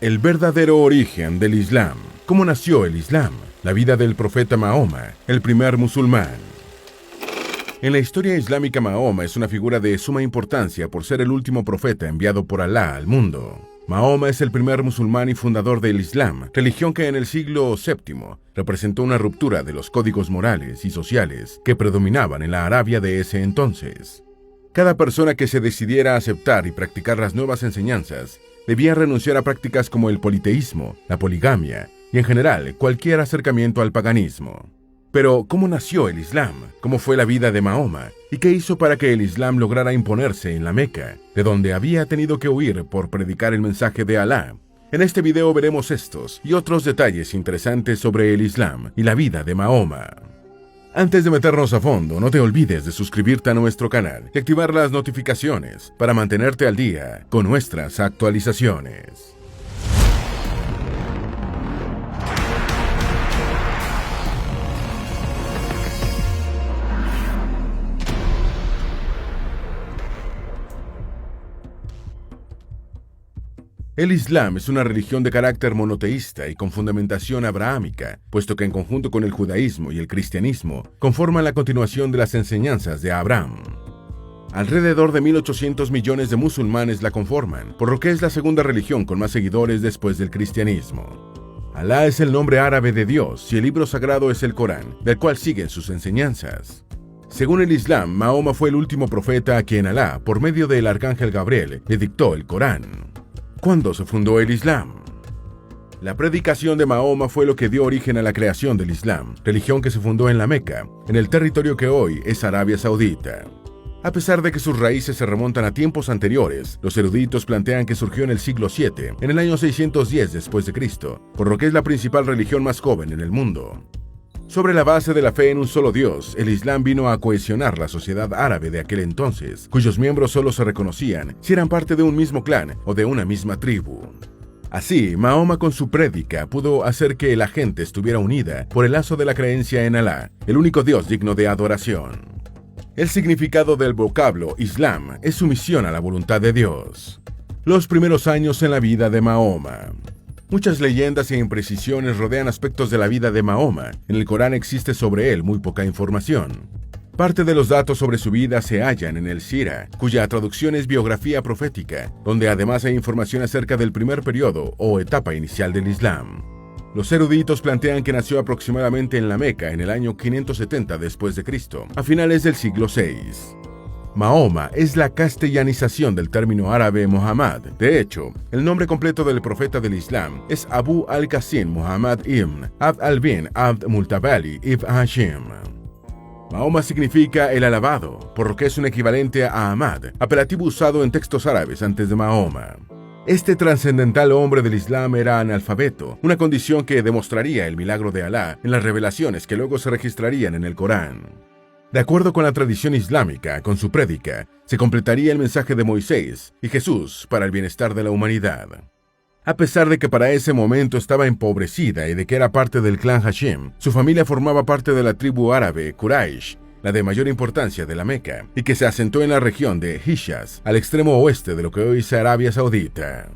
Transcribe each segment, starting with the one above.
El verdadero origen del Islam. ¿Cómo nació el Islam? La vida del profeta Mahoma, el primer musulmán. En la historia islámica, Mahoma es una figura de suma importancia por ser el último profeta enviado por Alá al mundo. Mahoma es el primer musulmán y fundador del Islam, religión que en el siglo VII representó una ruptura de los códigos morales y sociales que predominaban en la Arabia de ese entonces. Cada persona que se decidiera a aceptar y practicar las nuevas enseñanzas debía renunciar a prácticas como el politeísmo, la poligamia y en general cualquier acercamiento al paganismo. Pero, ¿cómo nació el Islam? ¿Cómo fue la vida de Mahoma? ¿Y qué hizo para que el Islam lograra imponerse en la Meca, de donde había tenido que huir por predicar el mensaje de Alá? En este video veremos estos y otros detalles interesantes sobre el Islam y la vida de Mahoma. Antes de meternos a fondo, no te olvides de suscribirte a nuestro canal y activar las notificaciones para mantenerte al día con nuestras actualizaciones. El Islam es una religión de carácter monoteísta y con fundamentación abrahámica, puesto que en conjunto con el judaísmo y el cristianismo conforman la continuación de las enseñanzas de Abraham. Alrededor de 1.800 millones de musulmanes la conforman, por lo que es la segunda religión con más seguidores después del cristianismo. Alá es el nombre árabe de Dios y el libro sagrado es el Corán, del cual siguen sus enseñanzas. Según el Islam, Mahoma fue el último profeta a quien Alá, por medio del arcángel Gabriel, le dictó el Corán. ¿Cuándo se fundó el Islam? La predicación de Mahoma fue lo que dio origen a la creación del Islam, religión que se fundó en la Meca, en el territorio que hoy es Arabia Saudita. A pesar de que sus raíces se remontan a tiempos anteriores, los eruditos plantean que surgió en el siglo VII, en el año 610 después de Cristo, por lo que es la principal religión más joven en el mundo. Sobre la base de la fe en un solo Dios, el Islam vino a cohesionar la sociedad árabe de aquel entonces, cuyos miembros solo se reconocían si eran parte de un mismo clan o de una misma tribu. Así, Mahoma con su prédica pudo hacer que la gente estuviera unida por el lazo de la creencia en Alá, el único Dios digno de adoración. El significado del vocablo Islam es sumisión a la voluntad de Dios. Los primeros años en la vida de Mahoma. Muchas leyendas e imprecisiones rodean aspectos de la vida de Mahoma. En el Corán existe sobre él muy poca información. Parte de los datos sobre su vida se hallan en el Sira, cuya traducción es biografía profética, donde además hay información acerca del primer periodo o etapa inicial del Islam. Los eruditos plantean que nació aproximadamente en la Meca en el año 570 después de Cristo, a finales del siglo VI. Mahoma es la castellanización del término árabe Muhammad. De hecho, el nombre completo del profeta del Islam es Abu al-Qasim Muhammad ibn Abd al-Bin Abd Multabali ibn Hashim. Mahoma significa el alabado, por lo que es un equivalente a Ahmad, apelativo usado en textos árabes antes de Mahoma. Este trascendental hombre del Islam era analfabeto, una condición que demostraría el milagro de Alá en las revelaciones que luego se registrarían en el Corán. De acuerdo con la tradición islámica, con su prédica, se completaría el mensaje de Moisés y Jesús para el bienestar de la humanidad. A pesar de que para ese momento estaba empobrecida y de que era parte del clan Hashim, su familia formaba parte de la tribu árabe Quraysh, la de mayor importancia de la Meca, y que se asentó en la región de Hijaz, al extremo oeste de lo que hoy es Arabia Saudita.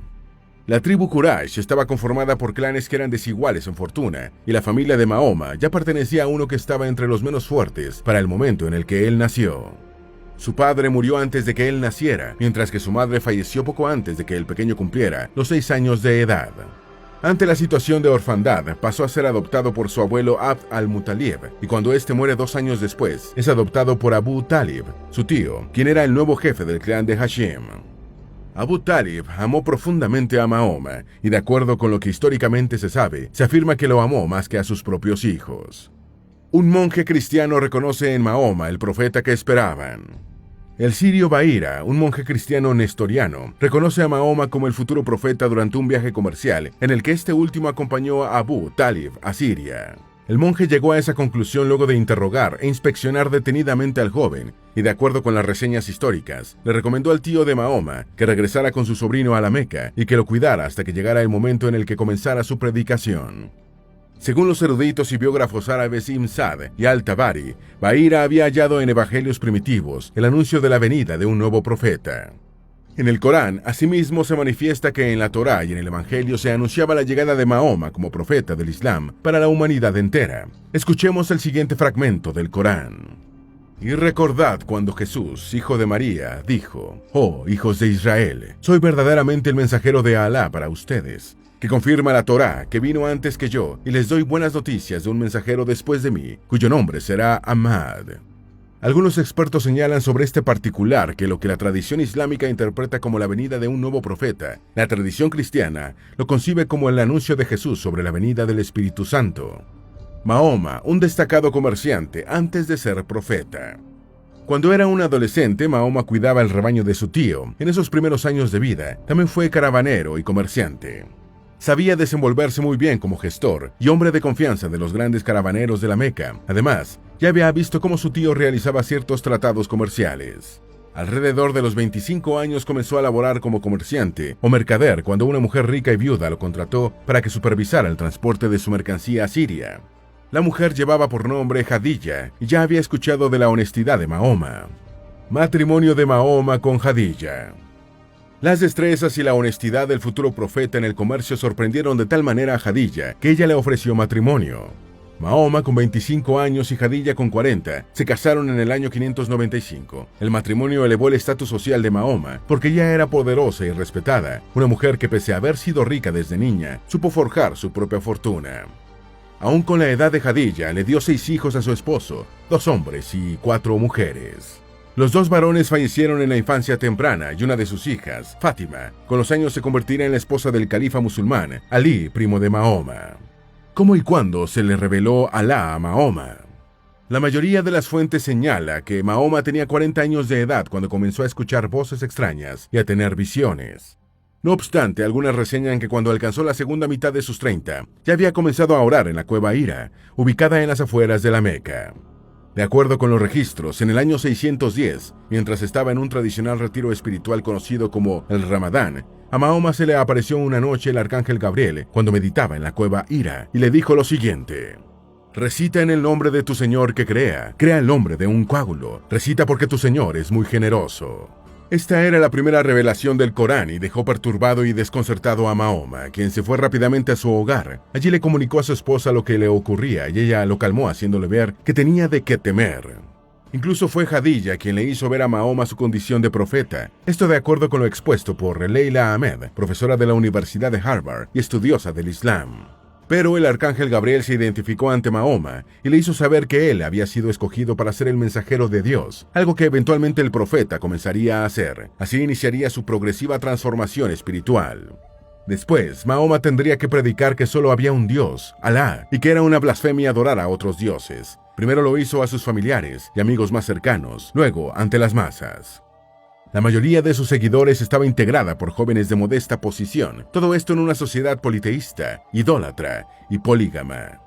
La tribu Quraysh estaba conformada por clanes que eran desiguales en fortuna, y la familia de Mahoma ya pertenecía a uno que estaba entre los menos fuertes para el momento en el que él nació. Su padre murió antes de que él naciera, mientras que su madre falleció poco antes de que el pequeño cumpliera los 6 años de edad. Ante la situación de orfandad, pasó a ser adoptado por su abuelo Abd al-Muttalib, y cuando este muere 2 años después, es adoptado por Abu Talib, su tío, quien era el nuevo jefe del clan de Hashim. Abu Talib amó profundamente a Mahoma, y de acuerdo con lo que históricamente se sabe, se afirma que lo amó más que a sus propios hijos. Un monje cristiano reconoce en Mahoma el profeta que esperaban. El sirio Bahira, un monje cristiano nestoriano, reconoce a Mahoma como el futuro profeta durante un viaje comercial en el que este último acompañó a Abu Talib a Siria. El monje llegó a esa conclusión luego de interrogar e inspeccionar detenidamente al joven, y de acuerdo con las reseñas históricas, le recomendó al tío de Mahoma que regresara con su sobrino a la Meca y que lo cuidara hasta que llegara el momento en el que comenzara su predicación. Según los eruditos y biógrafos árabes Ibn Sa'd y Al-Tabari, Bahira había hallado en evangelios primitivos el anuncio de la venida de un nuevo profeta. En el Corán, asimismo, se manifiesta que en la Torá y en el Evangelio se anunciaba la llegada de Mahoma como profeta del Islam para la humanidad entera. Escuchemos el siguiente fragmento del Corán. Y recordad cuando Jesús, hijo de María, dijo: «Oh, hijos de Israel, soy verdaderamente el mensajero de Alá para ustedes, que confirma la Torá que vino antes que yo, y les doy buenas noticias de un mensajero después de mí, cuyo nombre será Ahmad». Algunos expertos señalan sobre este particular que lo que la tradición islámica interpreta como la venida de un nuevo profeta, la tradición cristiana lo concibe como el anuncio de Jesús sobre la venida del Espíritu Santo. Mahoma, un destacado comerciante antes de ser profeta. Cuando era un adolescente, Mahoma cuidaba el rebaño de su tío. En esos primeros años de vida, también fue caravanero y comerciante. Sabía desenvolverse muy bien como gestor y hombre de confianza de los grandes caravaneros de la Meca. Además, ya había visto cómo su tío realizaba ciertos tratados comerciales. Alrededor de los 25 años comenzó a laborar como comerciante o mercader cuando una mujer rica y viuda lo contrató para que supervisara el transporte de su mercancía a Siria. La mujer llevaba por nombre Jadilla y ya había escuchado de la honestidad de Mahoma. Matrimonio de Mahoma con Jadilla. Las destrezas y la honestidad del futuro profeta en el comercio sorprendieron de tal manera a Jadilla que ella le ofreció matrimonio. Mahoma, con 25 años, y Jadilla, con 40, se casaron en el año 595. El matrimonio elevó el estatus social de Mahoma porque ya era poderosa y respetada, una mujer que, pese a haber sido rica desde niña, supo forjar su propia fortuna. Aún con la edad de Jadilla, le dio 6 hijos a su esposo, 2 hombres y 4 mujeres. Los 2 varones fallecieron en la infancia temprana y una de sus hijas, Fátima, con los años se convertirá en la esposa del califa musulmán, Alí, primo de Mahoma. ¿Cómo y cuándo se le reveló Alá a Mahoma? La mayoría de las fuentes señala que Mahoma tenía 40 años de edad cuando comenzó a escuchar voces extrañas y a tener visiones. No obstante, algunas reseñan que cuando alcanzó la segunda mitad de sus 30, ya había comenzado a orar en la cueva Hira, ubicada en las afueras de la Meca. De acuerdo con los registros, en el año 610, mientras estaba en un tradicional retiro espiritual conocido como el Ramadán, a Mahoma se le apareció una noche el arcángel Gabriel cuando meditaba en la cueva Hira y le dijo lo siguiente: «Recita en el nombre de tu Señor que crea el nombre de un coágulo, recita porque tu Señor es muy generoso». Esta era la primera revelación del Corán y dejó perturbado y desconcertado a Mahoma, quien se fue rápidamente a su hogar. Allí le comunicó a su esposa lo que le ocurría y ella lo calmó haciéndole ver que tenía de qué temer. Incluso fue Jadilla quien le hizo ver a Mahoma su condición de profeta, esto de acuerdo con lo expuesto por Leila Ahmed, profesora de la Universidad de Harvard y estudiosa del Islam. Pero el arcángel Gabriel se identificó ante Mahoma y le hizo saber que él había sido escogido para ser el mensajero de Dios, algo que eventualmente el profeta comenzaría a hacer. Así iniciaría su progresiva transformación espiritual. Después, Mahoma tendría que predicar que solo había un Dios, Alá, y que era una blasfemia adorar a otros dioses. Primero lo hizo a sus familiares y amigos más cercanos, luego ante las masas. La mayoría de sus seguidores estaba integrada por jóvenes de modesta posición, todo esto en una sociedad politeísta, idólatra y polígama.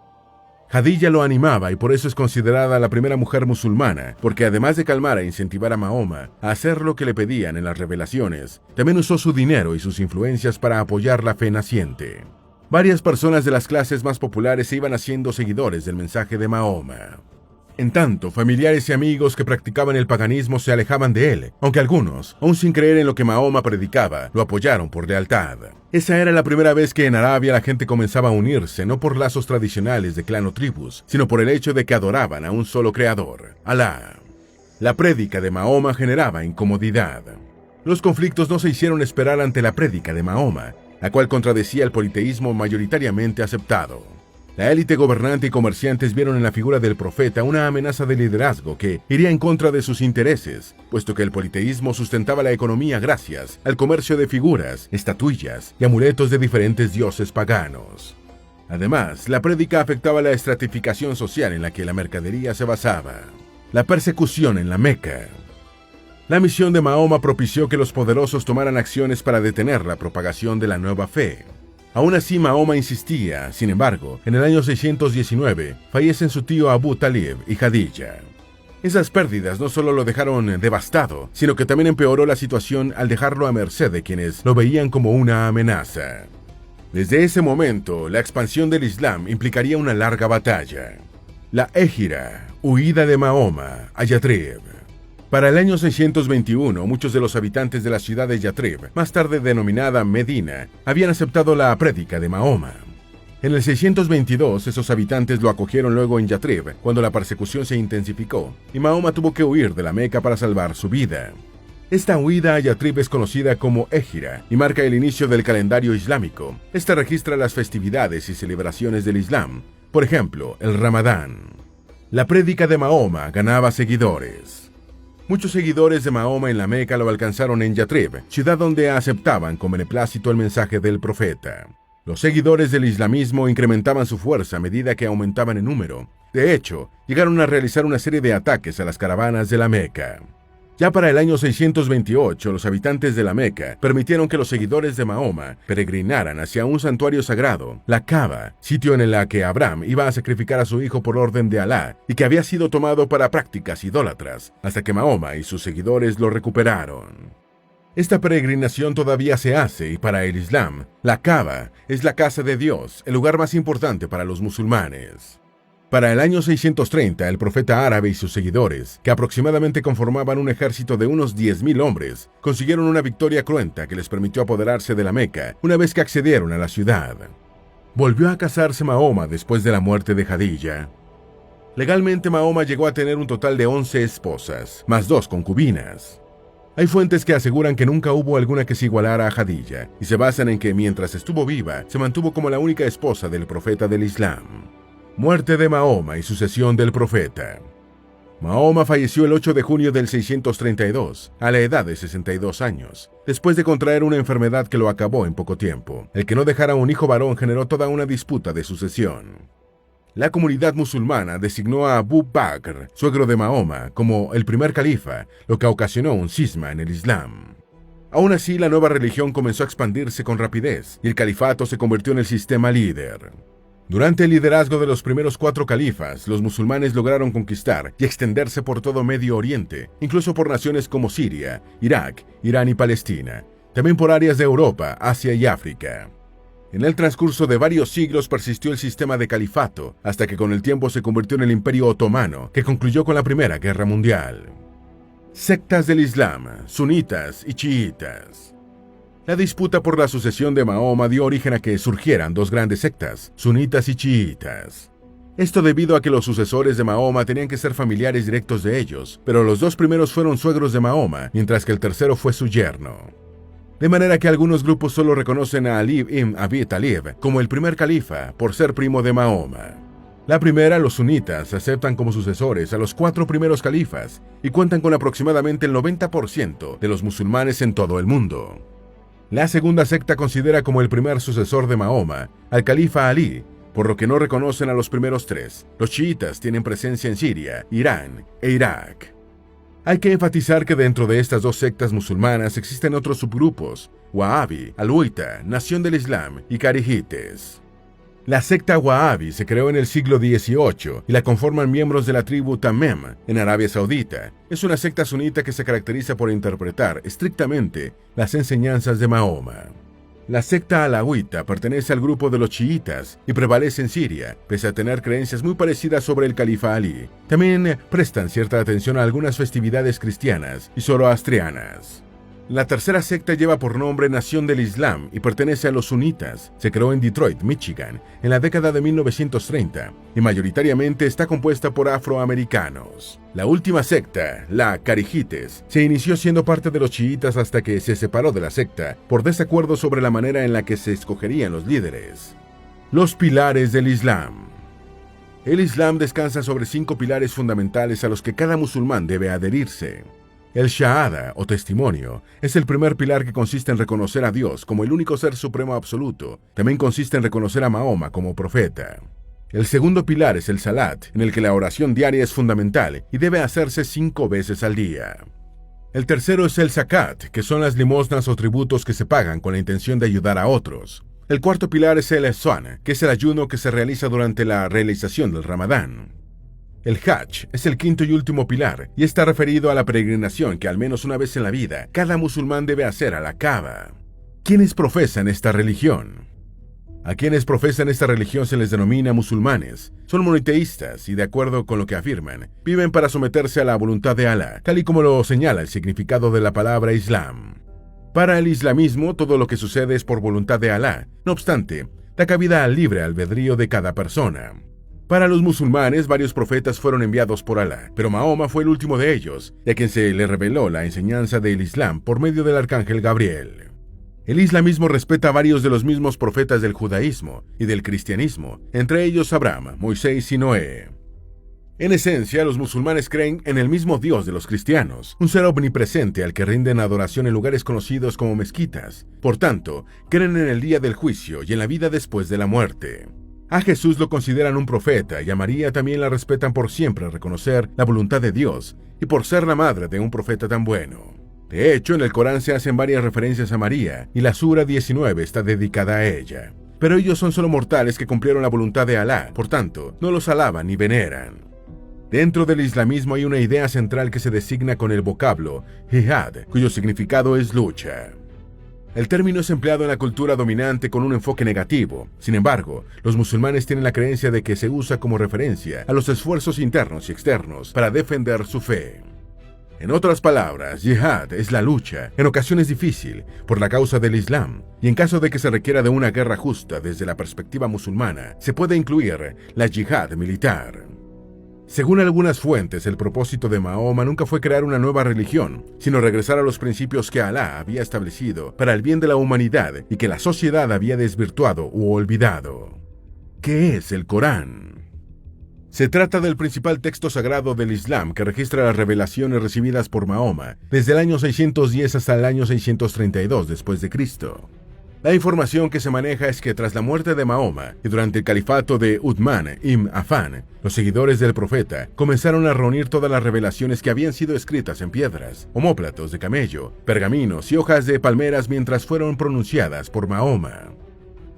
Jadilla lo animaba y por eso es considerada la primera mujer musulmana, porque además de calmar e incentivar a Mahoma a hacer lo que le pedían en las revelaciones, también usó su dinero y sus influencias para apoyar la fe naciente. Varias personas de las clases más populares se iban haciendo seguidores del mensaje de Mahoma. En tanto, familiares y amigos que practicaban el paganismo se alejaban de él, aunque algunos, aún sin creer en lo que Mahoma predicaba, lo apoyaron por lealtad. Esa era la primera vez que en Arabia la gente comenzaba a unirse, no por lazos tradicionales de clan o tribus, sino por el hecho de que adoraban a un solo creador, Alá. La prédica de Mahoma generaba incomodidad. Los conflictos no se hicieron esperar ante la prédica de Mahoma, la cual contradecía el politeísmo mayoritariamente aceptado. La élite gobernante y comerciantes vieron en la figura del profeta una amenaza de liderazgo que iría en contra de sus intereses, puesto que el politeísmo sustentaba la economía gracias al comercio de figuras, estatuillas y amuletos de diferentes dioses paganos. Además, la prédica afectaba la estratificación social en la que la mercadería se basaba. La persecución en la Meca. La misión de Mahoma propició que los poderosos tomaran acciones para detener la propagación de la nueva fe. Aún así, Mahoma insistía. Sin embargo, en el año 619, fallecen su tío Abu Talib y Jadilla. Esas pérdidas no solo lo dejaron devastado, sino que también empeoró la situación al dejarlo a merced de quienes lo veían como una amenaza. Desde ese momento, la expansión del Islam implicaría una larga batalla. La Égira, huida de Mahoma a Yathrib. Para el año 621, muchos de los habitantes de la ciudad de Yatrib, más tarde denominada Medina, habían aceptado la prédica de Mahoma. En el 622, esos habitantes lo acogieron luego en Yatrib, cuando la persecución se intensificó, y Mahoma tuvo que huir de la Meca para salvar su vida. Esta huida a Yatrib es conocida como Égira y marca el inicio del calendario islámico. Esta registra las festividades y celebraciones del Islam, por ejemplo, el Ramadán. La prédica de Mahoma ganaba seguidores. Muchos seguidores de Mahoma en la Meca lo alcanzaron en Yatrib, ciudad donde aceptaban con beneplácito el mensaje del profeta. Los seguidores del islamismo incrementaban su fuerza a medida que aumentaban en número. De hecho, llegaron a realizar una serie de ataques a las caravanas de la Meca. Ya para el año 628, los habitantes de la Meca permitieron que los seguidores de Mahoma peregrinaran hacia un santuario sagrado, la Kaaba, sitio en el que Abraham iba a sacrificar a su hijo por orden de Alá y que había sido tomado para prácticas idólatras, hasta que Mahoma y sus seguidores lo recuperaron. Esta peregrinación todavía se hace y para el Islam, la Kaaba es la casa de Dios, el lugar más importante para los musulmanes. Para el año 630, el profeta árabe y sus seguidores, que aproximadamente conformaban un ejército de unos 10.000 hombres, consiguieron una victoria cruenta que les permitió apoderarse de la Meca una vez que accedieron a la ciudad. Volvió a casarse Mahoma después de la muerte de Jadilla. Legalmente Mahoma llegó a tener un total de 11 esposas, más 2 concubinas. Hay fuentes que aseguran que nunca hubo alguna que se igualara a Jadilla, y se basan en que mientras estuvo viva, se mantuvo como la única esposa del profeta del Islam. Muerte de Mahoma y sucesión del profeta. Mahoma falleció el 8 de junio del 632, a la edad de 62 años, después de contraer una enfermedad que lo acabó en poco tiempo. El que no dejara un hijo varón generó toda una disputa de sucesión. La comunidad musulmana designó a Abu Bakr, suegro de Mahoma, como el primer califa, lo que ocasionó un cisma en el Islam. Aún así, la nueva religión comenzó a expandirse con rapidez y el califato se convirtió en el sistema líder. Durante el liderazgo de los primeros 4 califas, los musulmanes lograron conquistar y extenderse por todo Medio Oriente, incluso por naciones como Siria, Irak, Irán y Palestina, también por áreas de Europa, Asia y África. En el transcurso de varios siglos persistió el sistema de califato, hasta que con el tiempo se convirtió en el Imperio Otomano, que concluyó con la Primera Guerra Mundial. Sectas del Islam, sunitas y chiitas. La disputa por la sucesión de Mahoma dio origen a que surgieran 2 grandes sectas, sunitas y chiitas. Esto debido a que los sucesores de Mahoma tenían que ser familiares directos de ellos, pero los 2 primeros fueron suegros de Mahoma, mientras que el tercero fue su yerno. De manera que algunos grupos solo reconocen a Ali ibn Abi Talib como el primer califa por ser primo de Mahoma. La primera, los sunitas, aceptan como sucesores a los 4 primeros califas y cuentan con aproximadamente el 90% de los musulmanes en todo el mundo. La segunda secta considera como el primer sucesor de Mahoma al califa Ali, por lo que no reconocen a los primeros 3. Los chiitas tienen presencia en Siria, Irán e Irak. Hay que enfatizar que dentro de estas 2 sectas musulmanas existen otros subgrupos: Wahhabi, Aluita, Nación del Islam y Carijites. La secta Wahhabi se creó en el siglo XVIII y la conforman miembros de la tribu Tamim en Arabia Saudita. Es una secta sunita que se caracteriza por interpretar estrictamente las enseñanzas de Mahoma. La secta alawita pertenece al grupo de los chiitas y prevalece en Siria, pese a tener creencias muy parecidas sobre el califa Ali. También prestan cierta atención a algunas festividades cristianas y zoroastrianas. La tercera secta lleva por nombre Nación del Islam y pertenece a los sunitas. Se creó en Detroit, Michigan, en la década de 1930 y mayoritariamente está compuesta por afroamericanos. La última secta, la Carijites, se inició siendo parte de los chiitas hasta que se separó de la secta por desacuerdo sobre la manera en la que se escogerían los líderes. Los pilares del Islam. El Islam descansa sobre 5 pilares fundamentales a los que cada musulmán debe adherirse. El Shahada, o testimonio, es el primer pilar que consiste en reconocer a Dios como el único ser supremo absoluto. También consiste en reconocer a Mahoma como profeta. El segundo pilar es el Salat, en el que la oración diaria es fundamental y debe hacerse 5 veces al día. El tercero es el Zakat, que son las limosnas o tributos que se pagan con la intención de ayudar a otros. El cuarto pilar es el Ihsan, que es el ayuno que se realiza durante la realización del Ramadán. El Hajj es el quinto y último pilar y está referido a la peregrinación que al menos una vez en la vida cada musulmán debe hacer a la Kaaba. ¿Quiénes profesan esta religión? A quienes profesan esta religión se les denomina musulmanes. Son monoteístas y, de acuerdo con lo que afirman, viven para someterse a la voluntad de Alá, tal y como lo señala el significado de la palabra Islam. Para el islamismo, todo lo que sucede es por voluntad de Alá. No obstante, da cabida al libre albedrío de cada persona. Para los musulmanes, varios profetas fueron enviados por Alá, pero Mahoma fue el último de ellos, a quien se le reveló la enseñanza del Islam por medio del arcángel Gabriel. El islamismo respeta a varios de los mismos profetas del judaísmo y del cristianismo, entre ellos Abraham, Moisés y Noé. En esencia, los musulmanes creen en el mismo Dios de los cristianos, un ser omnipresente al que rinden adoración en lugares conocidos como mezquitas. Por tanto, creen en el día del juicio y en la vida después de la muerte. A Jesús lo consideran un profeta y a María también la respetan por siempre reconocer la voluntad de Dios y por ser la madre de un profeta tan bueno. De hecho, en el Corán se hacen varias referencias a María y la Sura 19 está dedicada a ella. Pero ellos son solo mortales que cumplieron la voluntad de Alá, por tanto, no los alaban ni veneran. Dentro del islamismo hay una idea central que se designa con el vocablo jihad, cuyo significado es lucha. El término es empleado en la cultura dominante con un enfoque negativo. Sin embargo, los musulmanes tienen la creencia de que se usa como referencia a los esfuerzos internos y externos para defender su fe. En otras palabras, yihad es la lucha, en ocasiones difícil, por la causa del Islam, y en caso de que se requiera de una guerra justa desde la perspectiva musulmana, se puede incluir la yihad militar. Según algunas fuentes, el propósito de Mahoma nunca fue crear una nueva religión, sino regresar a los principios que Alá había establecido para el bien de la humanidad y que la sociedad había desvirtuado u olvidado. ¿Qué es el Corán? Se trata del principal texto sagrado del Islam que registra las revelaciones recibidas por Mahoma desde el año 610 hasta el año 632 después de Cristo. La información que se maneja es que tras la muerte de Mahoma y durante el califato de Uthman ibn Affan, los seguidores del profeta comenzaron a reunir todas las revelaciones que habían sido escritas en piedras, omóplatos de camello, pergaminos y hojas de palmeras mientras fueron pronunciadas por Mahoma.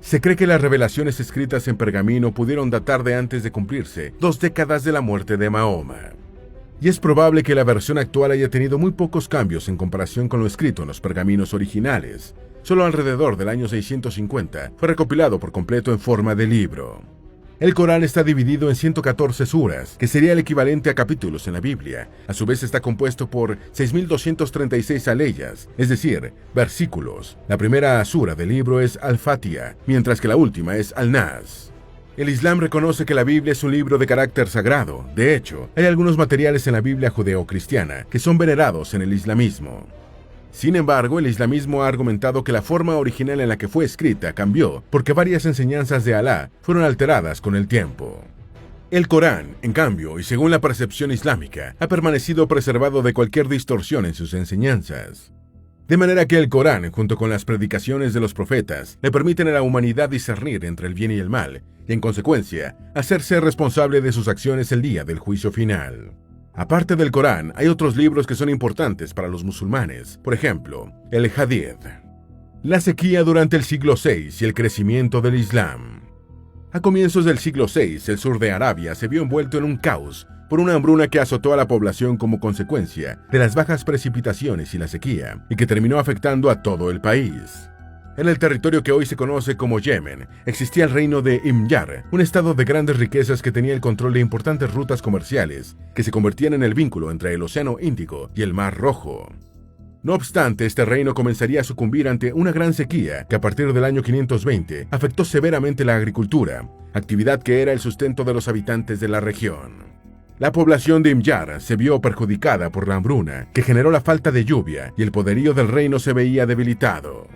Se cree que las revelaciones escritas en pergamino pudieron datar de antes de cumplirse 2 décadas de la muerte de Mahoma. Y es probable que la versión actual haya tenido muy pocos cambios en comparación con lo escrito en los pergaminos originales. Solo alrededor del año 650 fue recopilado por completo en forma de libro. El Corán está dividido en 114 suras, que sería el equivalente a capítulos en la Biblia. A su vez está compuesto por 6.236 aleyas, es decir, versículos. La primera sura del libro es Al-Fatiha, mientras que la última es Al-Nas. El Islam reconoce que la Biblia es un libro de carácter sagrado. De hecho, hay algunos materiales en la Biblia judeo-cristiana que son venerados en el islamismo. Sin embargo, el islamismo ha argumentado que la forma original en la que fue escrita cambió porque varias enseñanzas de Alá fueron alteradas con el tiempo. El Corán, en cambio, y según la percepción islámica, ha permanecido preservado de cualquier distorsión en sus enseñanzas. De manera que el Corán, junto con las predicaciones de los profetas, le permiten a la humanidad discernir entre el bien y el mal, y en consecuencia, hacerse responsable de sus acciones el día del juicio final. Aparte del Corán, hay otros libros que son importantes para los musulmanes, por ejemplo, el Hadith. La sequía durante el siglo VI y el crecimiento del Islam. A comienzos del siglo VI, el sur de Arabia se vio envuelto en un caos por una hambruna que azotó a la población como consecuencia de las bajas precipitaciones y la sequía, y que terminó afectando a todo el país. En el territorio que hoy se conoce como Yemen, existía el reino de Himyar, un estado de grandes riquezas que tenía el control de importantes rutas comerciales, que se convertían en el vínculo entre el Océano Índico y el Mar Rojo. No obstante, este reino comenzaría a sucumbir ante una gran sequía que a partir del año 520 afectó severamente la agricultura, actividad que era el sustento de los habitantes de la región. La población de Himyar se vio perjudicada por la hambruna, que generó la falta de lluvia, y el poderío del reino se veía debilitado.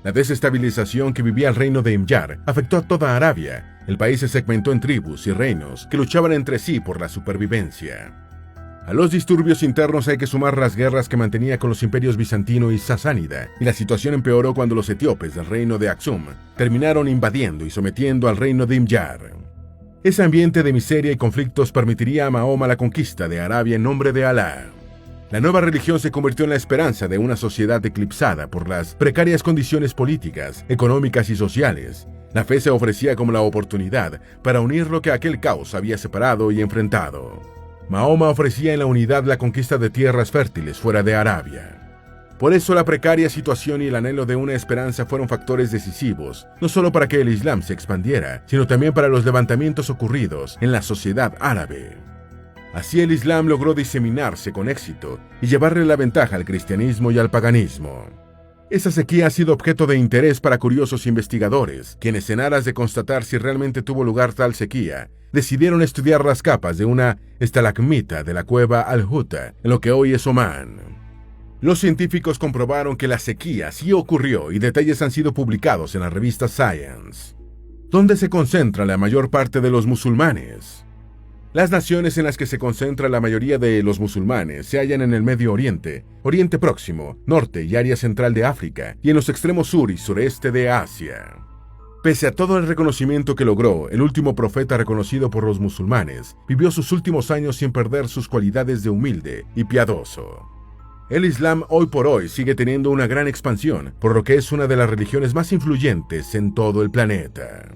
La desestabilización que vivía el reino de Himyar afectó a toda Arabia. El país se segmentó en tribus y reinos que luchaban entre sí por la supervivencia. A los disturbios internos hay que sumar las guerras que mantenía con los imperios bizantino y sasánida, y la situación empeoró cuando los etíopes del reino de Aksum terminaron invadiendo y sometiendo al reino de Himyar. Ese ambiente de miseria y conflictos permitiría a Mahoma la conquista de Arabia en nombre de Alá. La nueva religión se convirtió en la esperanza de una sociedad eclipsada por las precarias condiciones políticas, económicas y sociales. La fe se ofrecía como la oportunidad para unir lo que aquel caos había separado y enfrentado. Mahoma ofrecía en la unidad la conquista de tierras fértiles fuera de Arabia. Por eso la precaria situación y el anhelo de una esperanza fueron factores decisivos, no solo para que el Islam se expandiera, sino también para los levantamientos ocurridos en la sociedad árabe. Así el Islam logró diseminarse con éxito y llevarle la ventaja al cristianismo y al paganismo. Esa sequía ha sido objeto de interés para curiosos investigadores, quienes en aras de constatar si realmente tuvo lugar tal sequía, decidieron estudiar las capas de una estalagmita de la cueva Al-Huta, en lo que hoy es Omán. Los científicos comprobaron que la sequía sí ocurrió y detalles han sido publicados en la revista Science. ¿Dónde se concentra la mayor parte de los musulmanes? Las naciones en las que se concentra la mayoría de los musulmanes se hallan en el Medio Oriente, Oriente Próximo, Norte y área central de África, y en los extremos sur y sureste de Asia. Pese a todo el reconocimiento que logró, el último profeta reconocido por los musulmanes vivió sus últimos años sin perder sus cualidades de humilde y piadoso. El Islam hoy por hoy sigue teniendo una gran expansión, por lo que es una de las religiones más influyentes en todo el planeta.